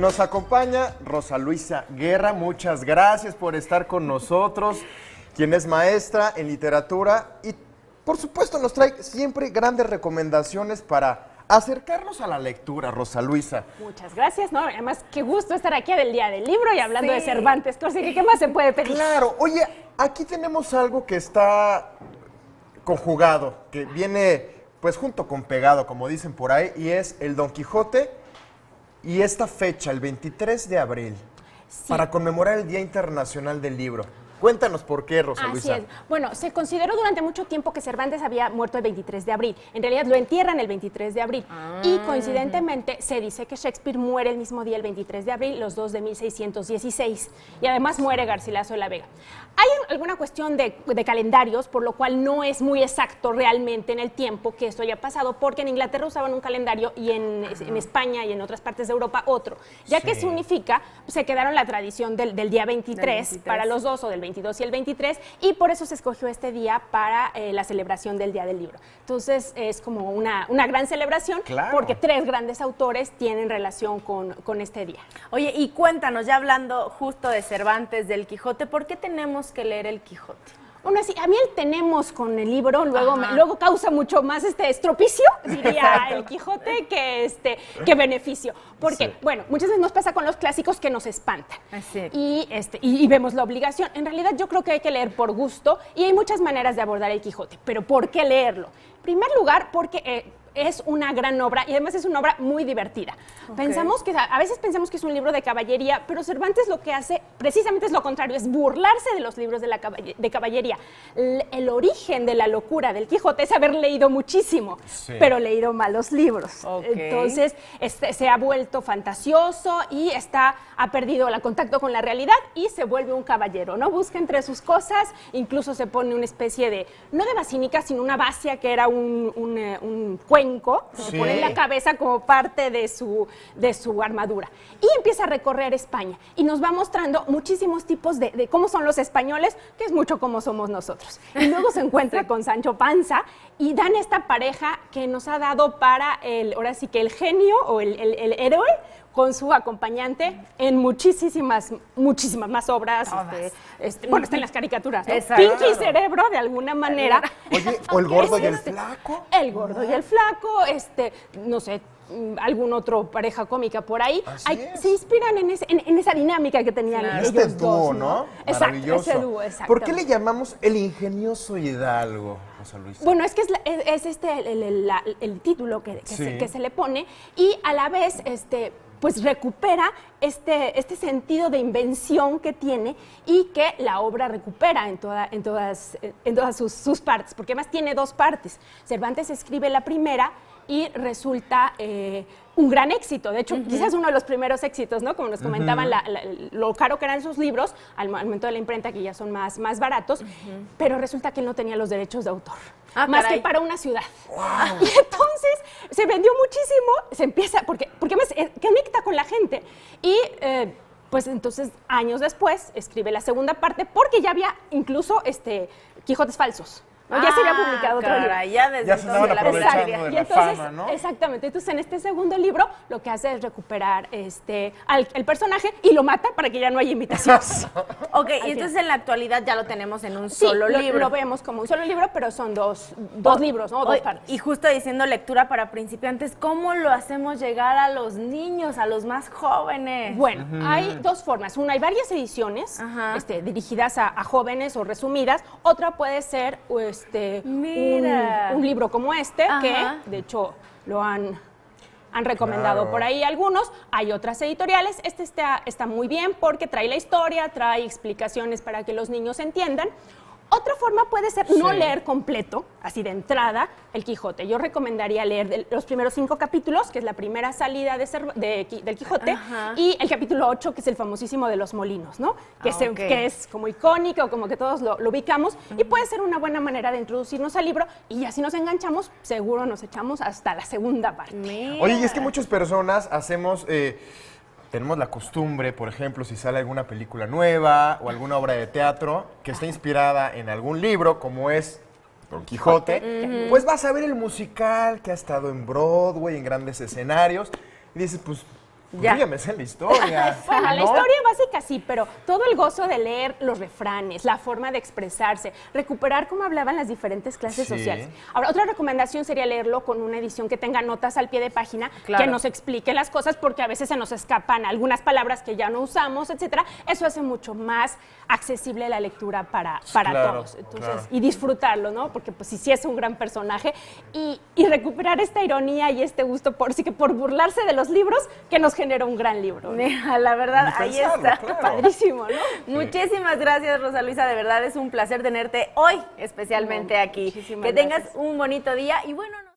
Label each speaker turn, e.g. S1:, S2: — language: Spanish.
S1: nos acompaña Rosa Luisa Guerra. Muchas gracias por estar con nosotros, quien es maestra en literatura y, por supuesto, nos trae siempre grandes recomendaciones para acercarnos a la lectura, Rosa Luisa.
S2: Muchas gracias, ¿no? Además, qué gusto estar aquí del Día del Libro y hablando de Cervantes, ¿qué más se puede pedir?
S1: Claro, oye, aquí tenemos algo que está conjugado, que viene pues junto con pegado, como dicen por ahí, y es el Don Quijote y esta fecha, el 23 de abril, para conmemorar el Día Internacional del Libro. Cuéntanos por qué, Rosa Luisa.
S2: Así es. Bueno, se consideró durante mucho tiempo que Cervantes había muerto el 23 de abril. En realidad lo entierran el 23 de abril. Y coincidentemente se dice que Shakespeare muere el mismo día, el 23 de abril, los dos de 1616. Y además muere Garcilaso de la Vega. Hay alguna cuestión de calendarios, por lo cual no es muy exacto realmente en el tiempo que esto haya pasado, porque en Inglaterra usaban un calendario y en España y en otras partes de Europa otro. Ya que se unifica, se quedaron la tradición del día 23 para los dos, o del 22 y el 23, y por eso se escogió este día para la celebración del Día del Libro. Entonces es como una gran celebración, porque tres grandes autores tienen relación con este día.
S3: Oye, y cuéntanos, ya hablando justo de Cervantes, del Quijote, ¿por qué tenemos que leer el Quijote?
S2: Bueno, sí, a mí el tenemos con el libro, luego causa mucho más estropicio, diría el Quijote, que beneficio. Porque, bueno, muchas veces nos pasa con los clásicos que nos espantan. Y vemos la obligación. En realidad yo creo que hay que leer por gusto y hay muchas maneras de abordar el Quijote. Pero ¿por qué leerlo? En primer lugar, porque es una gran obra y además es una obra muy divertida. A veces pensamos que es un libro de caballería, pero Cervantes lo que hace precisamente es lo contrario, es burlarse de los libros de caballería. El origen de la locura del Quijote es haber leído muchísimo, pero leído malos libros. Entonces se ha vuelto fantasioso y ha perdido el contacto con la realidad y se vuelve un caballero, ¿no? Busca entre sus cosas, incluso se pone una especie de, no de basínica, sino una bacia que era un cuenco, se pone en la cabeza como parte de su armadura. Y empieza a recorrer España y nos va mostrando muchísimos tipos de cómo son los españoles, que es mucho como somos nosotros. Y luego se encuentra con Sancho Panza y dan esta pareja que nos ha dado ahora sí que el genio o el héroe con su acompañante en muchísimas más obras. Bueno, está en las caricaturas, ¿no? Pinky y Cerebro, de alguna manera.
S1: Oye, o El Gordo y el Flaco.
S2: El Gordo y el Flaco, no sé, algún otro pareja cómica por ahí. Se inspiran en esa dinámica que tenían ellos
S1: dúo,
S2: dos,
S1: ¿no?
S2: Exacto, ese dúo, exacto.
S1: ¿Por qué le llamamos el ingenioso Hidalgo, Rosa Luisa?
S2: Bueno, es que es el título que se le pone y a la vez pues recupera este sentido de invención que tiene y que la obra recupera en todas sus partes, porque además tiene dos partes. Cervantes escribe la primera y resulta un gran éxito. De hecho, quizás uno de los primeros éxitos, ¿no? Como nos comentaban, lo caro que eran sus libros, al momento de la imprenta, que ya son más baratos, pero resulta que él no tenía los derechos de autor, más que para una ciudad. Wow. Y entonces se vendió muchísimo, se empieza, porque además conecta con la gente, y pues entonces años después escribe la segunda parte, porque ya había incluso Quijotes falsos. ¿No? Ya se había publicado otro libro.
S1: Ya se estaban aprovechando de la fama, ¿no?
S2: Exactamente. Entonces, en este segundo libro, lo que hace es recuperar el personaje y lo mata para que ya no haya invitaciones.
S3: Y entonces en la actualidad ya lo tenemos en un solo libro.
S2: Lo vemos como un solo libro, pero son dos libros, ¿no? Dos partes.
S3: Y justo diciendo lectura para principiantes, ¿cómo lo hacemos llegar a los niños, a los más jóvenes?
S2: Bueno, hay dos formas. Una, hay varias ediciones dirigidas a jóvenes o resumidas. Otra puede ser un libro como que de hecho lo han recomendado por ahí algunos. Hay otras editoriales. Está muy bien porque trae la historia, trae explicaciones para que los niños entiendan. Otra forma puede ser no leer completo, así de entrada, el Quijote. Yo recomendaría leer los primeros 5 capítulos, que es la primera salida del Quijote, y el capítulo 8, que es el famosísimo de los molinos, ¿no? Que es como icónico, como que todos lo ubicamos, y puede ser una buena manera de introducirnos al libro, y ya si nos enganchamos, seguro nos echamos hasta la segunda parte.
S1: Oye, y es que muchas personas tenemos la costumbre, por ejemplo, si sale alguna película nueva o alguna obra de teatro que está inspirada en algún libro, como es Don Quijote, pues vas a ver el musical que ha estado en Broadway, en grandes escenarios, y dices, pues
S3: Ya.
S1: Yo ya me sé la historia.
S2: Bueno, la
S1: ¿no?
S2: historia básica sí, pero todo el gozo de leer los refranes, la forma de expresarse, recuperar cómo hablaban las diferentes clases
S1: Sí.
S2: sociales. Ahora, otra recomendación sería leerlo con una edición que tenga notas al pie de página
S3: Claro.
S2: que nos explique las cosas, porque a veces se nos escapan algunas palabras que ya no usamos, etcétera. Eso hace mucho más accesible la lectura para
S1: Claro,
S2: todos. Entonces,
S1: claro.
S2: y disfrutarlo, ¿no? Porque pues sí es un gran personaje y recuperar esta ironía y este gusto por burlarse de los libros que nos genera un gran libro, ¿no?
S3: Mira, la verdad,
S1: Ni
S3: ahí
S1: pensarlo,
S3: está.
S1: claro.
S2: Padrísimo, ¿no?
S3: Muchísimas gracias, Rosa Luisa. De verdad es un placer tenerte hoy, especialmente aquí.
S2: Muchísimas
S3: Que tengas
S2: gracias.
S3: un bonito día y bueno.